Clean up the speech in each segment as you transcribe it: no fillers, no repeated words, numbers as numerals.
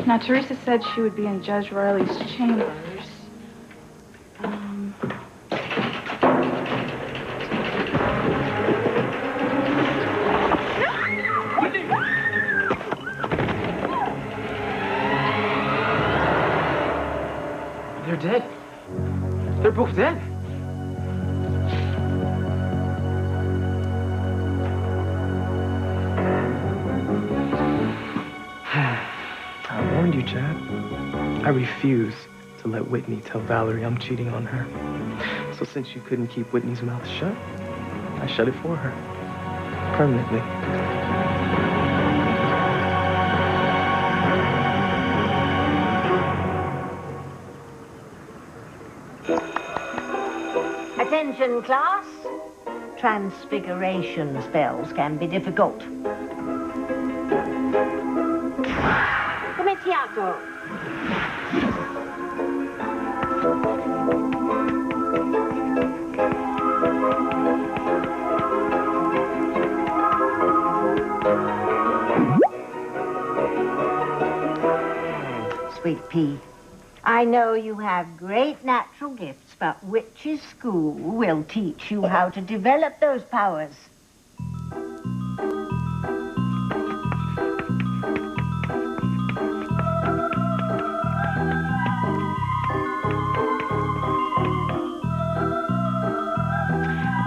Now, Teresa said she would be in Judge Riley's chambers. They're dead. They're both dead. I warned you, Chad. I refuse to let Whitney tell Valerie I'm cheating on her. So since you couldn't keep Whitney's mouth shut, I shut it for her. Permanently. Attention, class. Transfiguration spells can be difficult. Comitiato. Sweet pea, I know you have great natural gifts, but Witch's School will teach you how to develop those powers.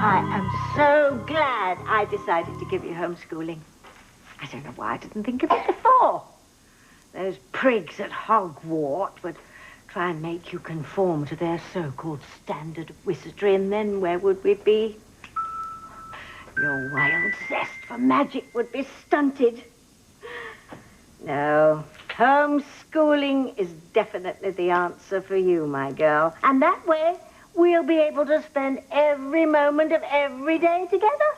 I am so glad I decided to give you homeschooling. I don't know why I didn't think of it before. Those prigs at Hogwarts would try and make you conform to their so-called standard of wizardry, and then where would we be? Your wild zest for magic would be stunted. No, homeschooling is definitely the answer for you, my girl. And that way, we'll be able to spend every moment of every day together.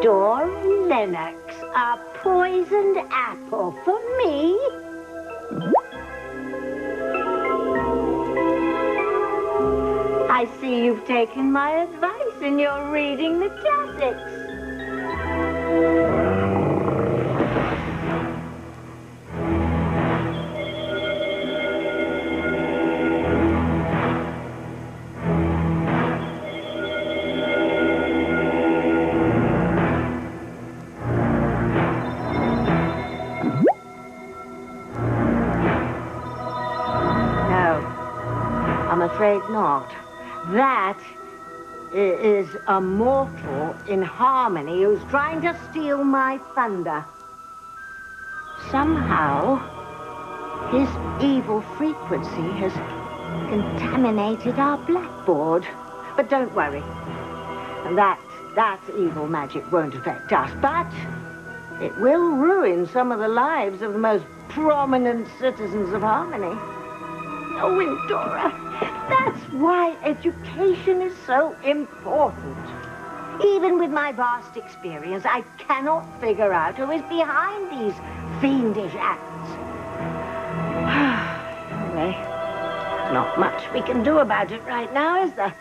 Dora Lennox, a poisoned apple for me? I see you've taken my advice and you're reading the classics. Afraid not. That is a mortal in Harmony who's trying to steal my thunder. Somehow, his evil frequency has contaminated our blackboard. But don't worry. That evil magic won't affect us, but it will ruin some of the lives of the most prominent citizens of Harmony. Oh, Windora, that's why education is so important. Even with my vast experience, I cannot figure out who is behind these fiendish acts. Anyway, not much we can do about it right now, is there?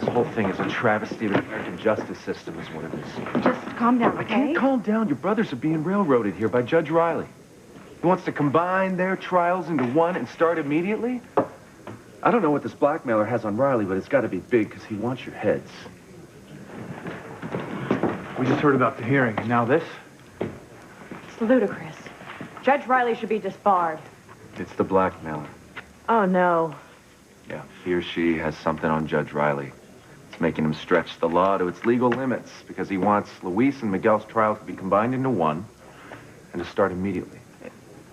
This whole thing is a travesty of the American justice system, is what it is. Just calm down, okay? I can't calm down. Your brothers are being railroaded here by Judge Riley. He wants to combine their trials into one and start immediately? I don't know what this blackmailer has on Riley, but it's got to be big because he wants your heads. We just heard about the hearing, and now this? It's ludicrous. Judge Riley should be disbarred. It's the blackmailer. Oh, no. Yeah, he or she has something on Judge Riley. It's making him stretch the law to its legal limits because he wants Luis and Miguel's trials to be combined into one and to start immediately.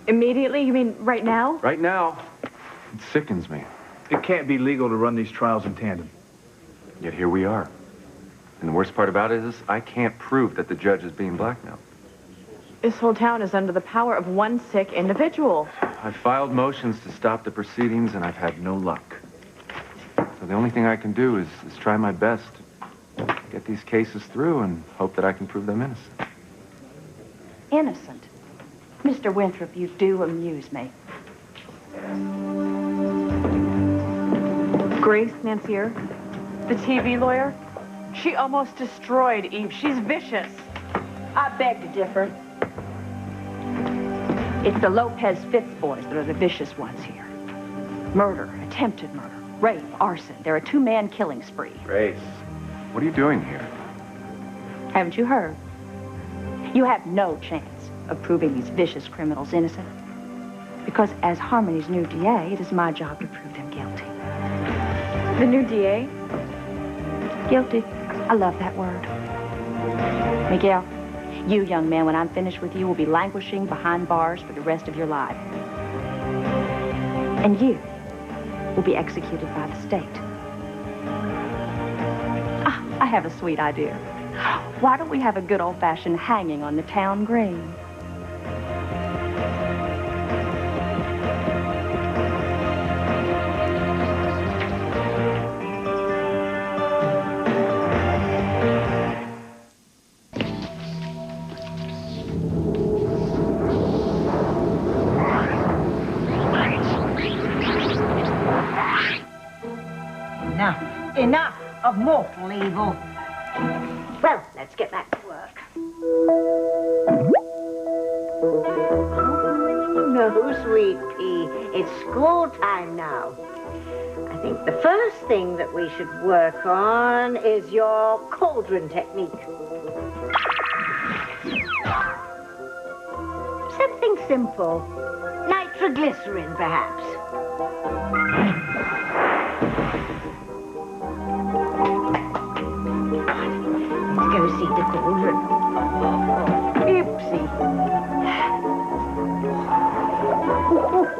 Immediately? You mean right now? Right now. It sickens me. It can't be legal to run these trials in tandem. Yet here we are. And the worst part about it is I can't prove that the judge is being blackmailed. This whole town is under the power of one sick individual. I filed motions to stop the proceedings, and I've had no luck. So the only thing I can do is try my best to get these cases through and hope that I can prove them innocent. Innocent? Mr. Winthrop, you do amuse me. Grace Nancier, the TV lawyer, she almost destroyed Eve. She's vicious. I beg to differ. It's the Lopez Fitz boys that are the vicious ones here. Murder, attempted murder, rape, arson. They're a two-man killing spree. Grace, what are you doing here? Haven't you heard? You have no chance of proving these vicious criminals innocent. Because as Harmony's new DA, it is my job to prove them guilty. The new DA? Guilty. I love that word. Miguel, you, young man, when I'm finished with you, will be languishing behind bars for the rest of your life. And you will be executed by the state. Ah, I have a sweet idea. Why don't we have a good old-fashioned hanging on the town green? Enough of mortal evil. Well, let's get back to work. No, sweet pea. It's school time now. I think the first thing that we should work on is your cauldron technique. Something simple. Nitroglycerin, perhaps. Go see the cauldron. Oopsie.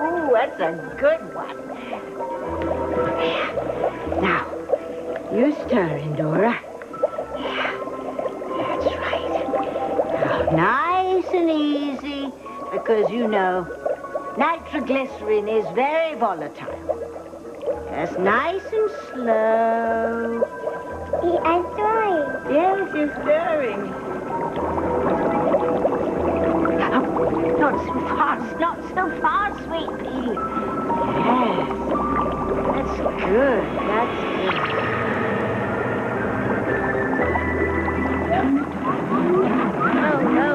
Ooh, that's a good one. Now, you stir in, Dora. That's right. Now, nice and easy, because you know, nitroglycerin is very volatile. Just nice and slow. I'm sorry. Yes, you're stirring. Oh, not so fast, not so fast, sweet pea. Yes. That's good, that's good. Oh, no.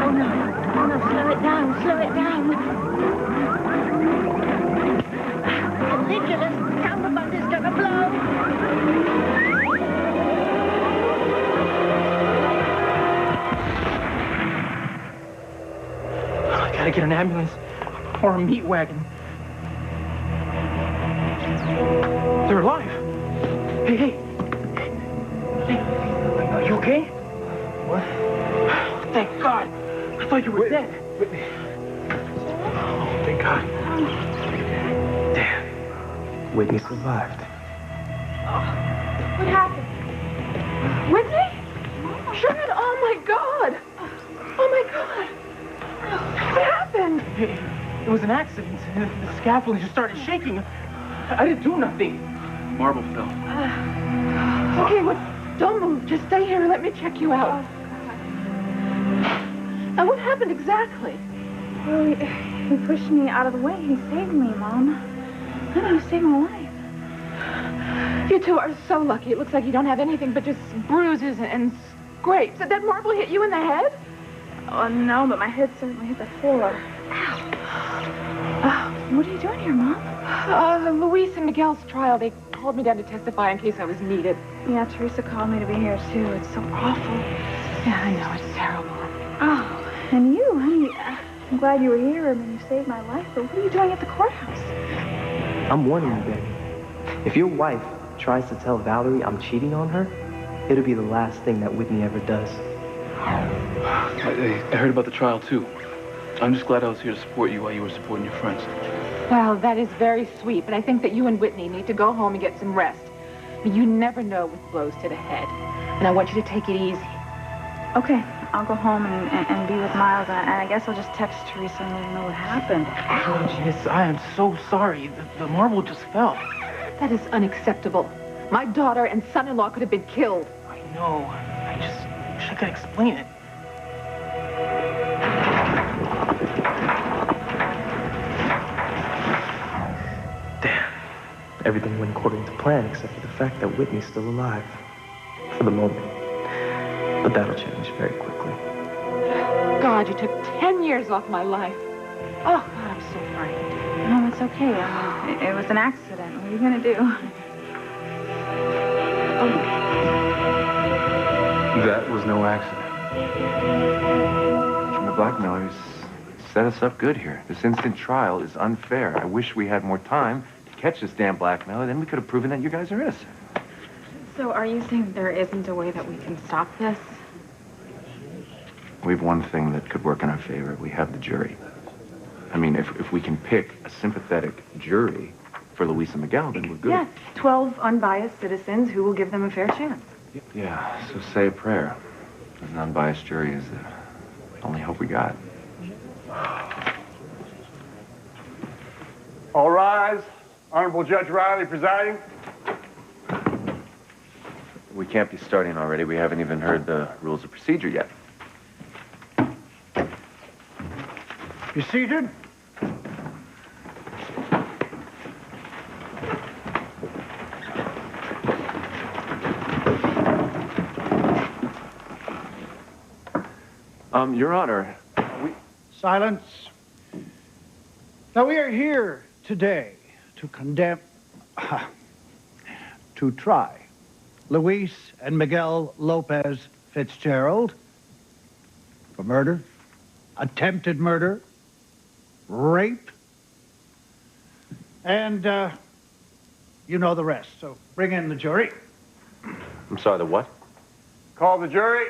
Oh, no. Oh, no, slow it down, slow it down. Ridiculous. Counterbund is gonna blow. Gotta get an ambulance or a meat wagon. They're alive. Hey. Are you okay? What? Thank God. I thought you were dead. Whitney. Oh, thank God. Damn. Whitney survived. What happened? Whitney? Shad, oh my God! Oh my God! What happened? It was an accident. The scaffolding just started shaking. I didn't do nothing. Marble fell. Okay, well, don't move. Just stay here and let me check you out. And what happened exactly? Well, he pushed me out of the way. He saved me, Mom. Honey, you saved my life. You two are so lucky. It looks like you don't have anything but just bruises and scrapes. Did that marble hit you in the head? Oh, no, but my head certainly hit the floor. What are you doing here, Mom? Luis and Miguel's trial. They called me down to testify in case I was needed. Yeah, Teresa called me to be here, too. It's so awful. Yeah, I know. It's terrible. Oh, and you, honey, I'm glad you were here. I mean, you saved my life, but what are you doing at the courthouse? I'm warning you, baby. If your wife tries to tell Valerie I'm cheating on her, it'll be the last thing that Whitney ever does. I heard about the trial, too. I'm just glad I was here to support you while you were supporting your friends. Well, that is very sweet, but I think that you and Whitney need to go home and get some rest. You never know with blows to the head. And I want you to take it easy. Okay, I'll go home and be with Miles, and I guess I'll just text Teresa and let her know what happened. Oh, Janice, I am so sorry. The marble just fell. That is unacceptable. My daughter and son-in-law could have been killed. I know. I just wish I could explain it. Everything went according to plan, except for the fact that Whitney's still alive. For the moment. But that'll change very quickly. God, you took 10 years off my life. Oh, God, I'm so frightened. No, it's okay. I mean, it was an accident. What are you going to do? That was no accident. The blackmailers set us up good here. This instant trial is unfair. I wish we had more time to catch this damn blackmailer. Then we could have proven that you guys are innocent. So are you saying there isn't a way that we can stop this? We have one thing that could work in our favor. We have the jury. I mean, if we can pick a sympathetic jury for Louisa Miguel, then we're good. Yes, 12 unbiased citizens who will give them a fair chance. Yeah, so say a prayer. An unbiased jury is the only hope we got. All rise. Honorable Judge Riley presiding. We can't be starting already. We haven't even heard the rules of procedure yet. Be seated. Your Honor, Silence. Now, we are here today to condemn, to try Luis and Miguel Lopez Fitzgerald for murder, attempted murder, rape, and you know the rest. So bring in the jury. I'm sorry, the what? Call the jury.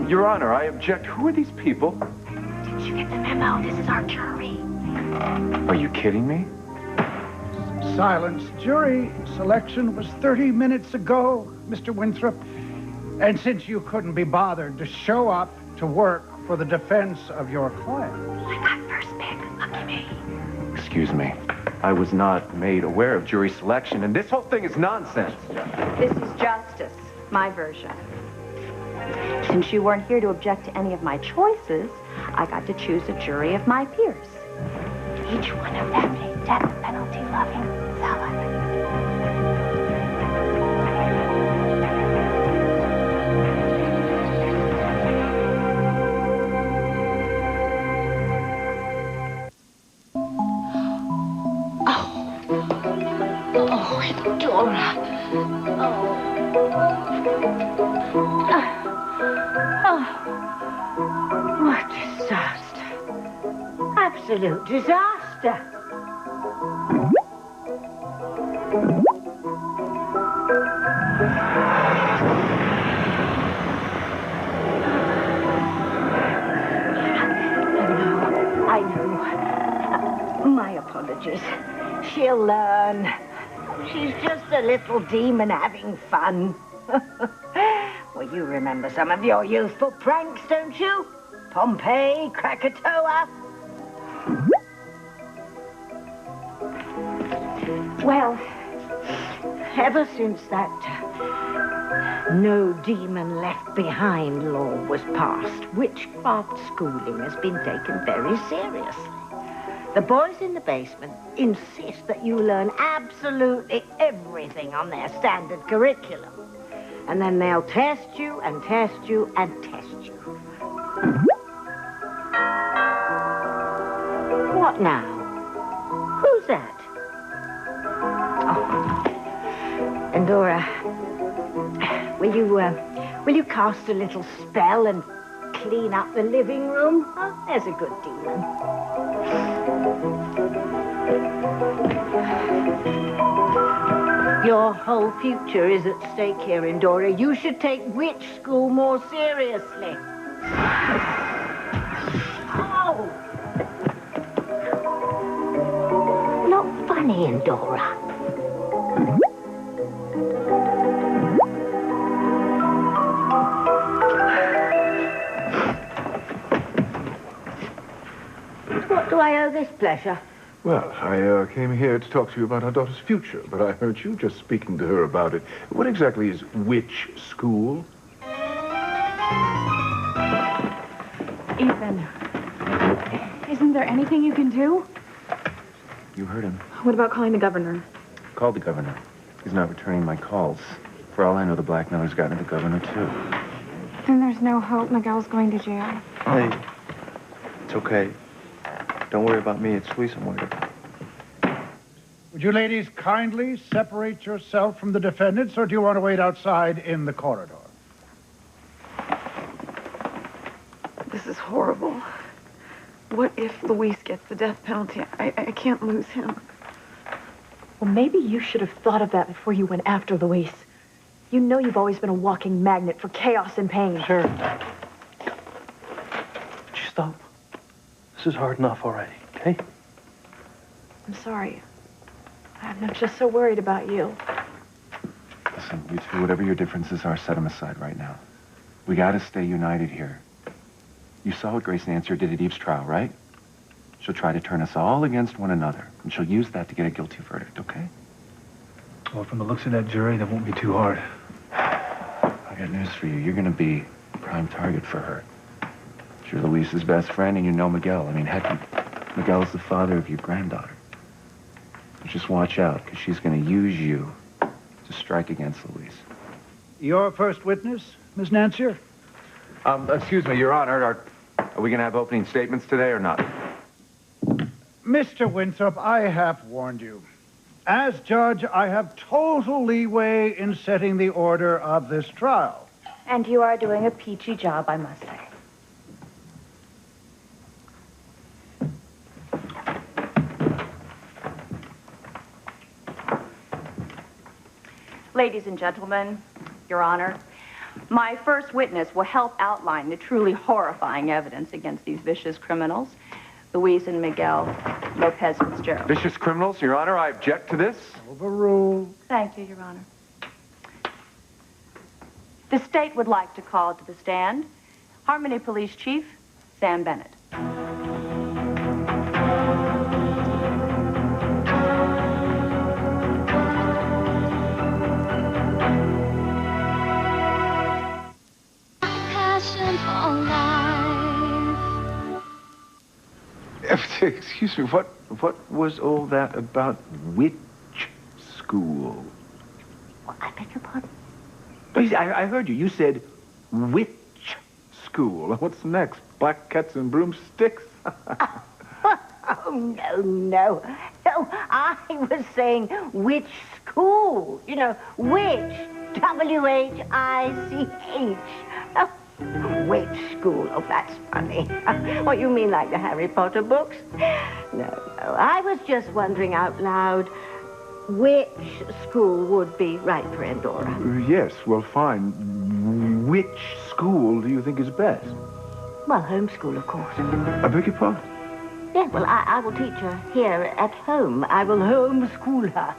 Your Honor, I object. Who are these people? Did you get the memo? This is our jury. Are you kidding me? Silence. Jury selection was 30 minutes ago, Mr. Winthrop. And since you couldn't be bothered to show up to work for the defense of your client. I got first pick. Lucky me. Excuse me. I was not made aware of jury selection, and this whole thing is nonsense. This is justice, my version. Since you weren't here to object to any of my choices, I got to choose a jury of my peers. Each one of them a death penalty-loving felon. Oh, Dora. What disaster. Absolute disaster. I know. My apologies. She'll learn. She's just a little demon having fun. Well, you remember some of your youthful pranks, don't you? Pompeii, Krakatoa. Well, ever since that no demon left behind law was passed, witchcraft schooling has been taken very seriously. The boys in the basement insist that you learn absolutely everything on their standard curriculum. And then they'll test you and test you and test you. What now? Who's that? Oh. Endora, will you cast a little spell and clean up the living room? Oh, there's a good demon. Your whole future is at stake here, Endora. You should take witch school more seriously. Oh! Not funny, Endora. What do I owe this pleasure? Well, I came here to talk to you about our daughter's future, but I heard you just speaking to her about it. What exactly is which school? Ethan, isn't there anything you can do? You heard him. What about calling the governor? Called the governor. He's not returning my calls. For all I know, the blackmailer's gotten to the governor, too. Then there's no hope Miguel's going to jail. Hey, it's okay. Don't worry about me. It's Luis I'm worried about. Would you ladies kindly separate yourself from the defendants, or do you want to wait outside in the corridor? This is horrible. What if Luis gets the death penalty? I can't lose him. Well, maybe you should have thought of that before you went after Luis. You know you've always been a walking magnet for chaos and pain. Sure. Would you stop? This is hard enough already, okay? I'm sorry. I'm just so worried about you. Listen, you two, whatever your differences are, set them aside right now. We gotta stay united here. You saw what Grace Nancer did at Eve's trial, right? She'll try to turn us all against one another, and she'll use that to get a guilty verdict, okay? Well, from the looks of that jury, that won't be too hard. I got news for you. You're gonna be a prime target for her. You're Luis's best friend, and you know Miguel. I mean, heck, Miguel's the father of your granddaughter. But just watch out, because she's gonna use you to strike against Luis. Your first witness, Miss Nancer? Excuse me, Your Honor. Are we gonna have opening statements today or not? Mr. Winthrop, I have warned you. As judge, I have total leeway in setting the order of this trial. And you are doing a peachy job, I must say. Ladies and gentlemen, Your Honor, my first witness will help outline the truly horrifying evidence against these vicious criminals, Luis and Miguel Lopez Fitzgerald. Vicious criminals, Your Honor, I object to this. Overruled. Thank you, Your Honor. The state would like to call to the stand Harmony Police Chief Sam Bennett. Excuse me, what was all that about which school? I beg your pardon? I heard you. You said which school. What's next? Black cats and broomsticks? Oh, no. No, I was saying which school. You know, which. W-H-I-C-H. Oh, which school? Oh, that's funny. What, you mean like the Harry Potter books? No. I was just wondering out loud which school would be right for Endora. Yes, well, fine. Which school do you think is best? Well, homeschool, of course. I beg your pardon? Yeah, well, I will teach her here at home. I will homeschool her.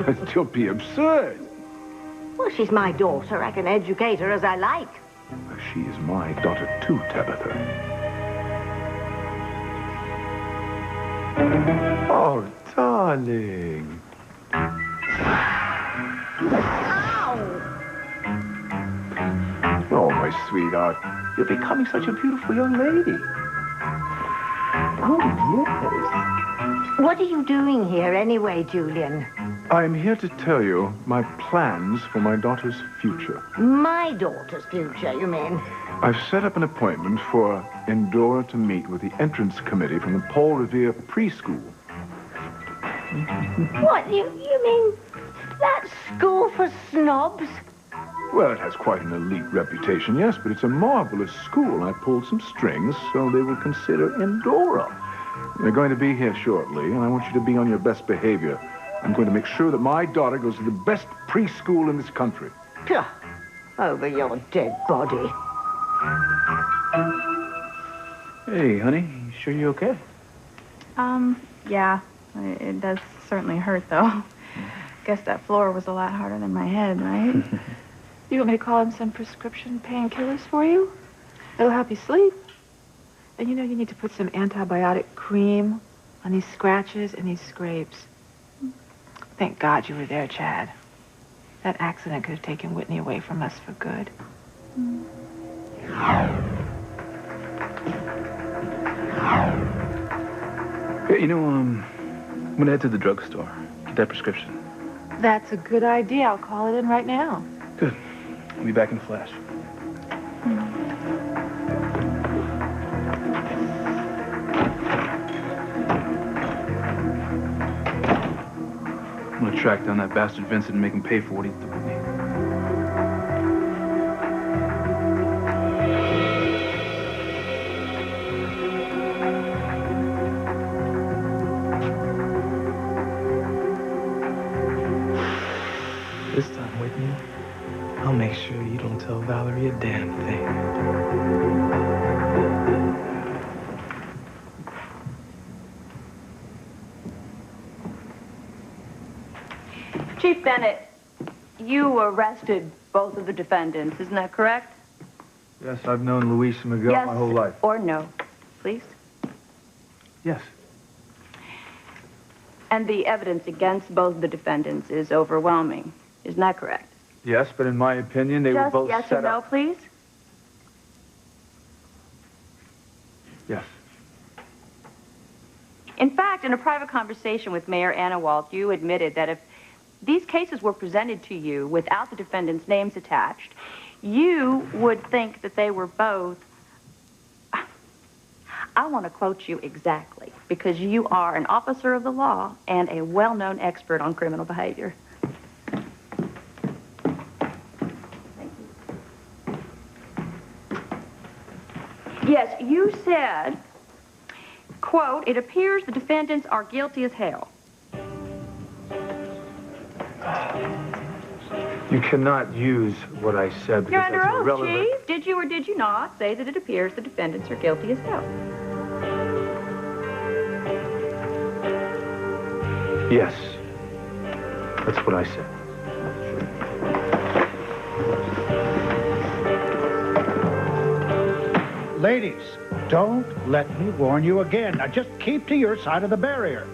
That'd still be absurd. Well, she's my daughter. I can educate her as I like. She is my daughter, too, Tabitha. Oh, darling. Oh, my sweetheart. You're becoming such a beautiful young lady. Oh, yes. What are you doing here anyway, Julian? I'm here to tell you my plans for my daughter's future. My daughter's future, you mean? I've set up an appointment for Endora to meet with the entrance committee from the Paul Revere preschool. What, you mean that school for snobs? Well, it has quite an elite reputation, yes, but it's a marvelous school. I pulled some strings, so they will consider Endora. They're going to be here shortly, and I want you to be on your best behavior. I'm going to make sure that my daughter goes to the best preschool in this country. Phew, over your dead body. Hey, honey, you sure you're okay? Yeah. It does certainly hurt, though. Guess that floor was a lot harder than my head, right? You want me to call in some prescription painkillers for you? It'll help you sleep. And you know, you need to put some antibiotic cream on these scratches and these scrapes. Thank God you were there, Chad. That accident could have taken Whitney away from us for good. Hey, you know, I'm gonna head to the drugstore. Get that prescription. That's a good idea. I'll call it in right now. Good. I'll be back in a flash. I'm gonna track down that bastard Vincent and make him pay for what he did to me. This time, Whitney, I'll make sure you don't tell Valerie a damn thing. Chief Bennett, you arrested both of the defendants, isn't that correct? Yes, I've known Luis and Miguel Yes my whole life. or no, please? Yes. And the evidence against both of the defendants is overwhelming, isn't that correct? Yes, but in my opinion, they were Just both yes or set no, up. please? Yes. In fact, in a private conversation with Mayor Annawalt, you admitted that if these cases were presented to you without the defendants' names attached, you would think that they were both... I want to quote you exactly, because you are an officer of the law and a well-known expert on criminal behavior. Yes, you said, quote, "It appears the defendants are guilty as hell." You cannot use what I said because You're under that's oath, irrelevant. Chief. Did you or did you not say that it appears the defendants are guilty as hell? Yes. That's what I said. Ladies, don't let me warn you again. Now just keep to your side of the barrier.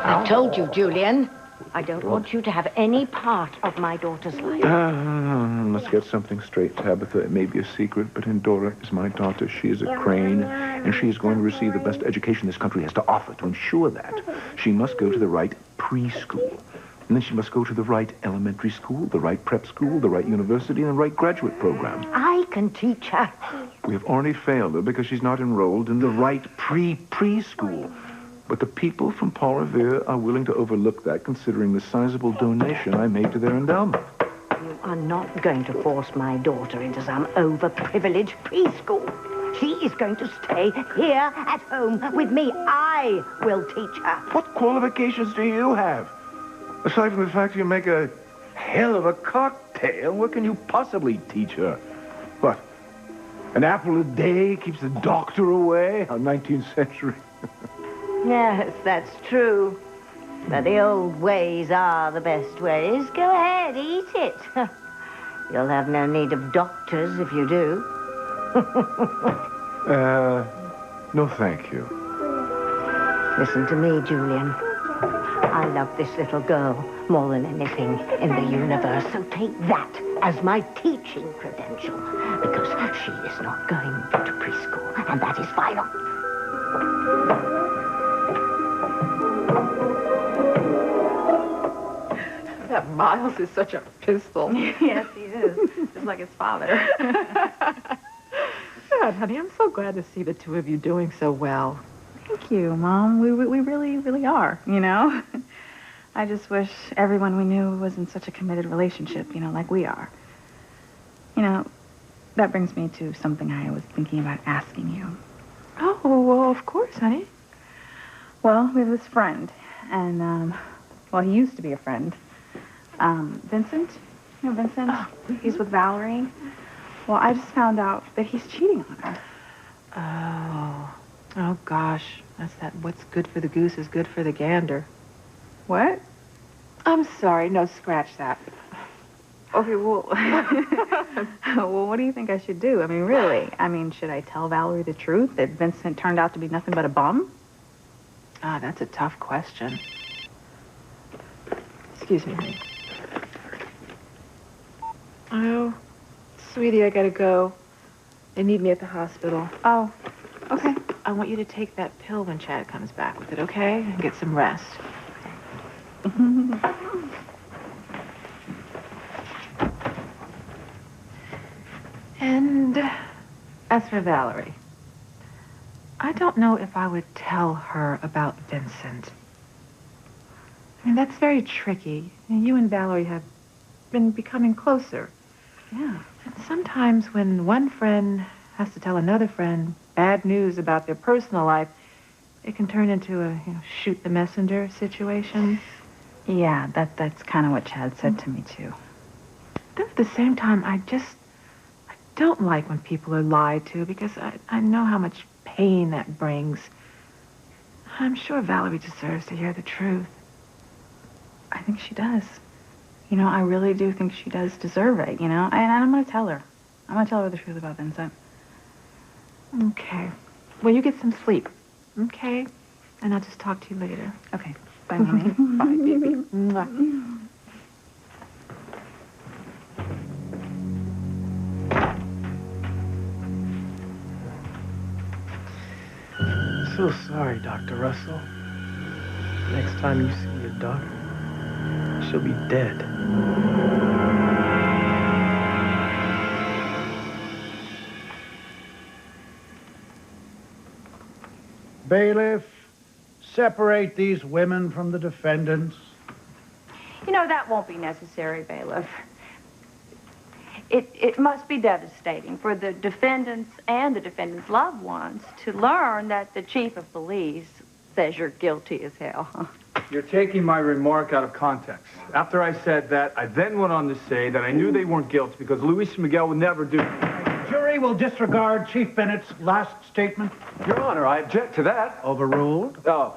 I told you, Julian. I don't want you to have any part of my daughter's life. Let's get something straight, Tabitha. It may be a secret, but Endora is my daughter. She is a crane, and she is going to receive the best education this country has to offer. To ensure that, she must go to the right preschool. And then she must go to the right elementary school, the right prep school, the right university, and the right graduate program. I can teach her. We have already failed her because she's not enrolled in the right preschool. But the people from Paul Revere are willing to overlook that, considering the sizable donation I made to their endowment. You are not going to force my daughter into some overprivileged preschool. She is going to stay here at home with me. I will teach her. What qualifications do you have? Aside from the fact you make a hell of a cocktail, what can you possibly teach her? What? An apple a day keeps the doctor away? Our 19th century. Yes, that's true. But the old ways are the best ways. Go ahead, eat it. You'll have no need of doctors if you do. No, thank you. Listen to me, Julian. I love this little girl more than anything in the universe. So take that as my teaching credential. Because she is not going to preschool, and that is final. That Miles is such a pistol. Yes, he is. Just like his father. God, honey, I'm so glad to see the two of you doing so well. Thank you, Mom. We really, really are, you know? I just wish everyone we knew was in such a committed relationship, you know, like we are. You know, that brings me to something I was thinking about asking you. Oh, well, of course, honey. Well, we have this friend, and, well, he used to be a friend. Vincent? You know Vincent? Oh. He's with Valerie. Well, I just found out that he's cheating on her. Oh, gosh. That's that what's good for the goose is good for the gander. What? I'm sorry. No, scratch that. Okay, well, well, what do you think I should do? I mean, really? I mean, should I tell Valerie the truth, that Vincent turned out to be nothing but a bum? Ah, that's a tough question. Excuse me, honey. Oh, sweetie, I gotta go. They need me at the hospital. Oh, okay. I want you to take that pill when Chad comes back with it, okay? And get some rest. And as for Valerie, I don't know if I would tell her about Vincent. I mean, that's very tricky. And you and Valerie have been becoming closer. Yeah. And sometimes when one friend has to tell another friend bad news about their personal life, it can turn into a shoot the messenger situation. Yeah, that's kind of what Chad said to me, too. Then at the same time, I don't like when people are lied to because I know how much pain that brings. I'm sure Valerie deserves to hear the truth. I think she does. I really do think she does deserve it, and I'm going to tell her. I'm going to tell her the truth about Vincent. Okay. Well, you get some sleep, okay? And I'll just talk to you later. Okay. Bye, Mommy. Bye, baby. Mwah. So sorry, Dr. Russell. Next time you see your daughter, she'll be dead. Bailiff, separate these women from the defendants. That won't be necessary, bailiff. It must be devastating for the defendants and the defendants' loved ones to learn that the chief of police says you're guilty as hell. You're taking my remark out of context. After I said that, I then went on to say that I knew they weren't guilty because Luis Miguel would never do it. Jury will disregard Chief Bennett's last statement. Your Honor, I object to that. Overruled. Oh,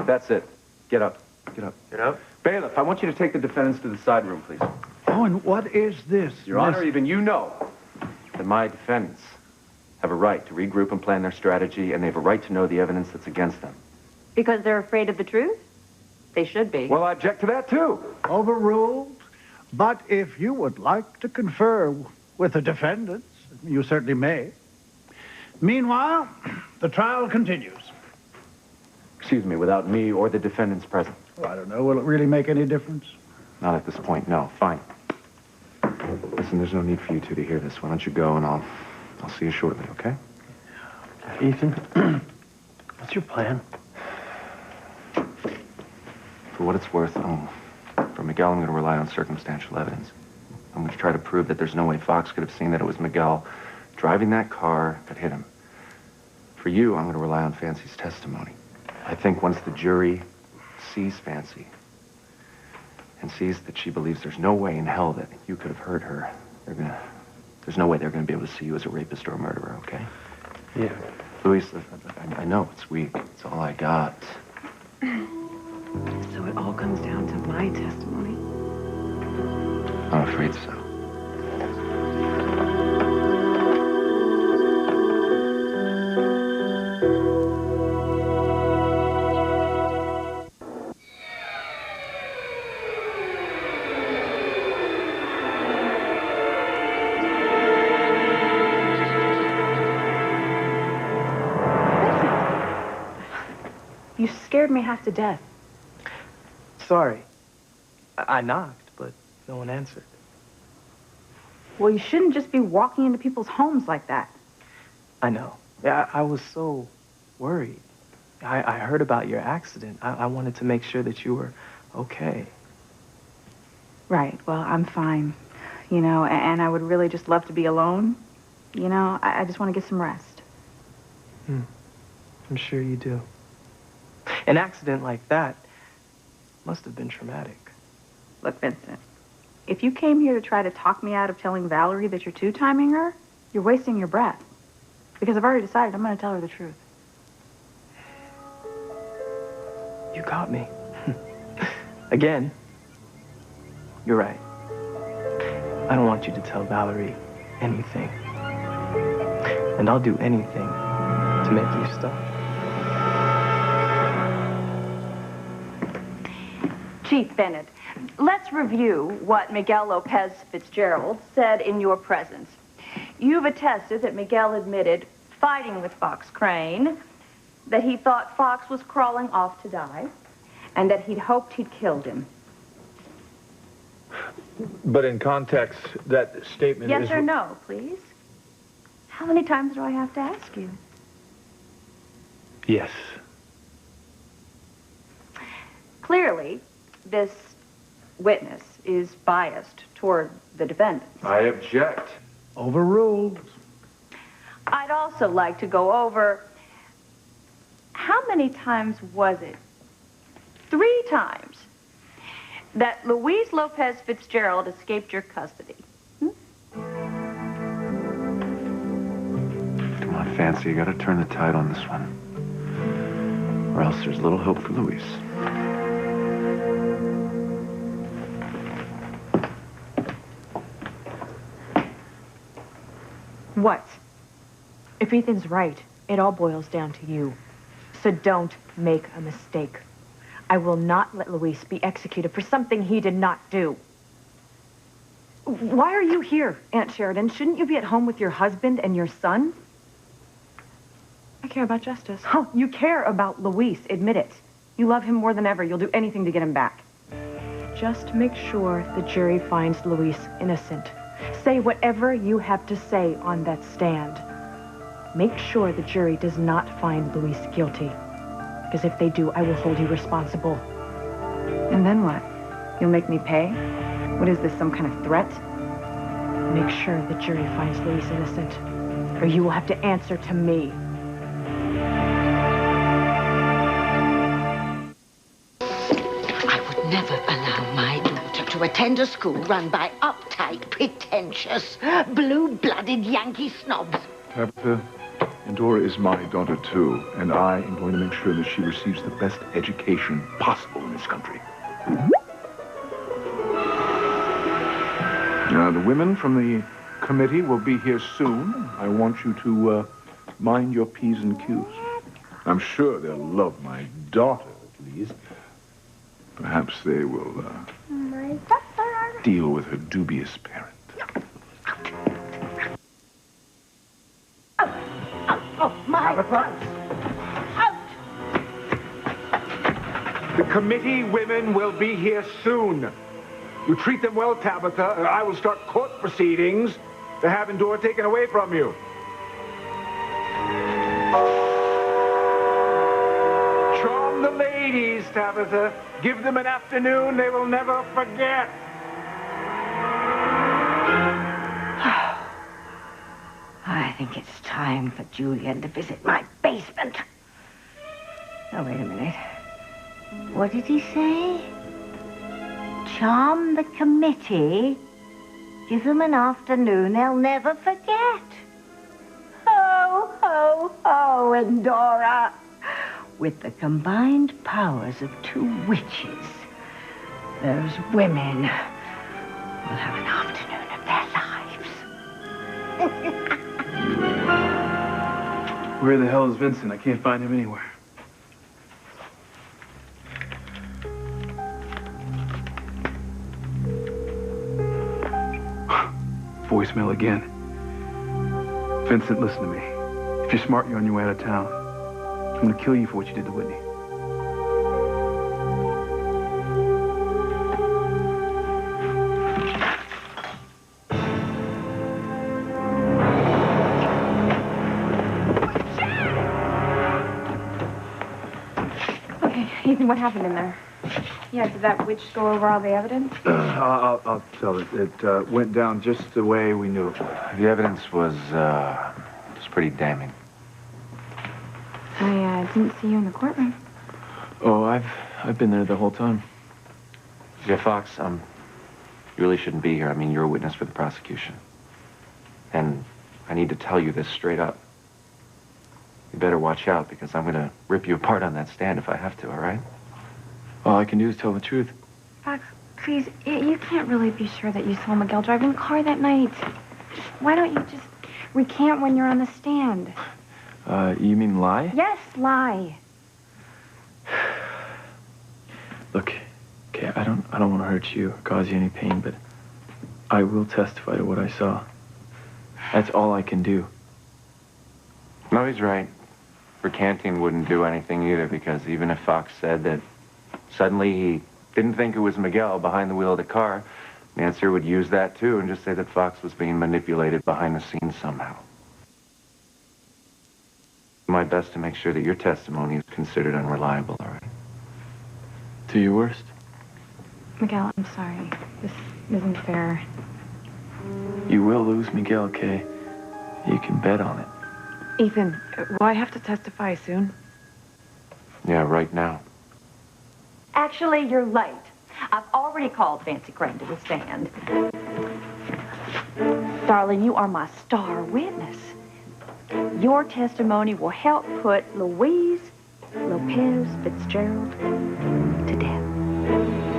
that's it. Get up. Get up. Get up. Bailiff, I want you to take the defendants to the side room, please. Oh, and what is this? Your Honor, even you know that my defendants have a right to regroup and plan their strategy, and they have a right to know the evidence that's against them. Because they're afraid of the truth? They should be. Well, I object to that, too. Overruled. But if you would like to confer with the defendants, you certainly may. Meanwhile, the trial continues. Excuse me, without me or the defendants present. Well, I don't know. Will it really make any difference? Not at this point, no. Fine. Listen, there's no need for you two to hear this. Why don't you go, and I'll see you shortly, okay? Ethan, what's your plan? For what it's worth, for Miguel, I'm going to rely on circumstantial evidence. I'm going to try to prove that there's no way Fox could have seen that it was Miguel driving that car that hit him. For you, I'm going to rely on Fancy's testimony. I think once the jury sees Fancy and sees that she believes there's no way in hell that you could have hurt her, there's no way they're going to be able to see you as a rapist or a murderer, okay? Yeah. Luis, I know it's weak. It's all I got. So it all comes down to my testimony. I'm afraid so. You scared me half to death. Sorry. I knocked, but no one answered. Well, you shouldn't just be walking into people's homes like that. I know. Yeah, I was so worried. I heard about your accident. I wanted to make sure that you were okay. Right. Well, I'm fine. And I would really just love to be alone. I just want to get some rest. I'm sure you do. An accident like that must have been traumatic. Look, Vincent, if you came here to try to talk me out of telling Valerie that you're two-timing her, you're wasting your breath. Because I've already decided I'm going to tell her the truth. You got me. Again. You're right. I don't want you to tell Valerie anything. And I'll do anything to make you stop. Chief Bennett, let's review what Miguel Lopez Fitzgerald said in your presence. You've attested that Miguel admitted fighting with Fox Crane, that he thought Fox was crawling off to die, and that he'd hoped he'd killed him. But in context, that statement is... Yes or no, please? How many times do I have to ask you? Yes. Clearly, this witness is biased toward the defendants. I object. Overruled. I'd also like to go over how many times was it? 3 times that Luis Lopez Fitzgerald escaped your custody. Come on, Fancy, you gotta turn the tide on this one. Or else there's little hope for Luis. What? If Ethan's right, it all boils down to you. So don't make a mistake. I will not let Luis be executed for something he did not do. Why are you here, Aunt Sheridan? Shouldn't you be at home with your husband and your son? I care about justice. Oh, you care about Luis, admit it. You love him more than ever. You'll do anything to get him back. Just make sure the jury finds Luis innocent. Say whatever you have to say on that stand. Make sure the jury does not find Luis guilty. Because if they do, I will hold you responsible. And then what? You'll make me pay? What is this, some kind of threat? Make sure the jury finds Luis innocent, or you will have to answer to me. I would never allow my daughter to attend a school run by uptight, pretentious, blue-blooded Yankee snobs. Tabitha, Endora is my daughter, too, and I am going to make sure that she receives the best education possible in this country. Now, the women from the committee will be here soon. I want you to mind your P's and Q's. I'm sure they'll love my daughter, at least. Perhaps they will deal with her dubious parent. The committee women will be here soon. You treat them well, Tabitha, and I will start court proceedings to have Endora taken away from you. Charm the ladies, Tabitha. Give them an afternoon they will never forget. I think it's time for Julian to visit my basement. Oh, wait a minute. What did he say? Charm the committee? Give them an afternoon they'll never forget. Ho, ho, ho, Endora. With the combined powers of 2 witches, those women will have an afternoon of their lives. Where the hell is Vincent? I can't find him anywhere. Voicemail again. Vincent, listen to me. If you're smart, you're on your way out of town. I'm gonna kill you for what you did to Whitney. Okay, Ethan, what happened in there? Yeah, did that witch go over all the evidence? I'll tell it. It went down just the way we knew it would. The evidence was pretty damning. I didn't see you in the courtroom. Oh, I've been there the whole time. Yeah, Fox, you really shouldn't be here. I mean, you're a witness for the prosecution. And I need to tell you this straight up. You better watch out, because I'm gonna rip you apart on that stand if I have to, all right? All I can do is tell the truth. Fox, please, you can't really be sure that you saw Miguel driving the car that night. Why don't you just recant when you're on the stand? You mean lie? Yes, lie. Look, okay, I don't want to hurt you or cause you any pain, but I will testify to what I saw. That's all I can do. No, he's right. Recanting wouldn't do anything either, because even if Fox said that suddenly he didn't think it was Miguel behind the wheel of the car, Nancy would use that too and just say that Fox was being manipulated behind the scenes somehow. My best to make sure that your testimony is considered unreliable, all right? Do your worst. Miguel, I'm sorry. This isn't fair. You will lose, Miguel, Kay. You can bet on it. Ethan, will I have to testify soon? Yeah, right now. Actually, you're late. I've already called Fancy Crane to the stand. Darling, you are my star witness. Your testimony will help put Louise Lopez Fitzgerald to death.